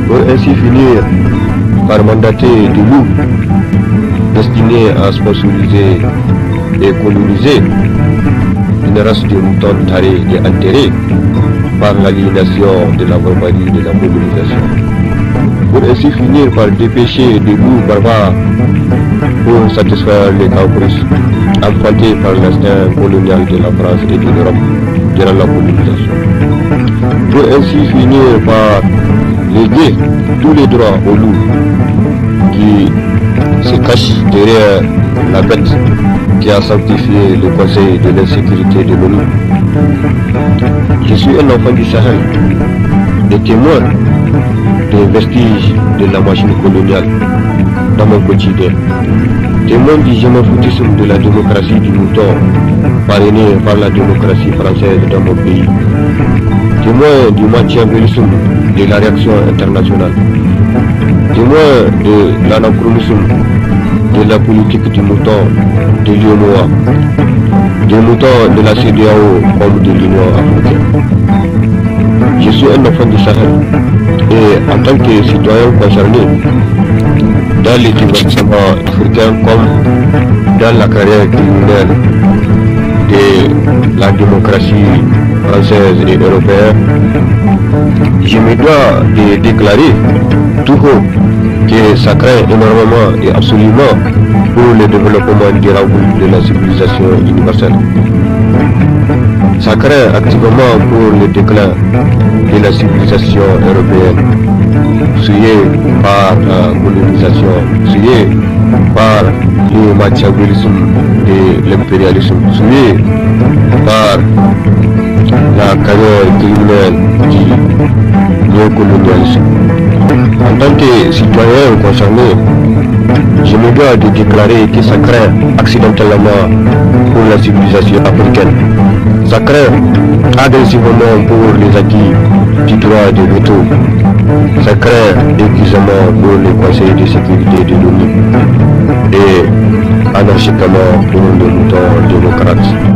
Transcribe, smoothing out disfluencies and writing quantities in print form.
pour ainsi finir par mandater des loups destinés à sponsoriser et coloniser une race de moutons tarés et altérés par l'aliénation de la barbarie de la colonisation. Pour ainsi finir par dépêcher des loups barbares pour satisfaire les caprices enfantés par l'instinct colonial de la France et de l'Europe durant la colonisation. Pour ainsi finir par léguer tous les droits aux loups qui se cachent derrière la bête qui a sanctifié le Conseil de l'insécurité de l'ONU. Je suis un enfant du Sahel, des témoins des vestiges de la machine coloniale dans mon quotidien, témoin du gémophotisme de la démocratie du mouton parrainé par la démocratie française dans mon pays, témoin du machiavélisme de la réaction internationale, témoin de l'anachronisme de la politique du mouton de l'UEMOA, des moutons de la CEDEAO comme de l'Union africaine. Je suis un enfant du Sahel et en tant que citoyen concerné dans les divertissements africains comme dans la carrière criminelle de la démocratie française et européenne, je me dois de déclarer tout haut que ça craint énormément et absolument pour le développement durable de la civilisation universelle. Ça craint activement pour le déclin de la civilisation européenne, souillée par la colonisation, souillée par le machiavélisme et l'impérialisme, souillée par la carrière criminelle du néocolonialisme. En tant que citoyen concerné, je me dois de déclarer que ça craint accidentellement pour la civilisation africaine. Ça craint agressivement pour les acquis du droit de veto. Ça craint épuisamment pour le Conseil de sécurité de l'ONU et anarchiquement pour le mouton démocrate.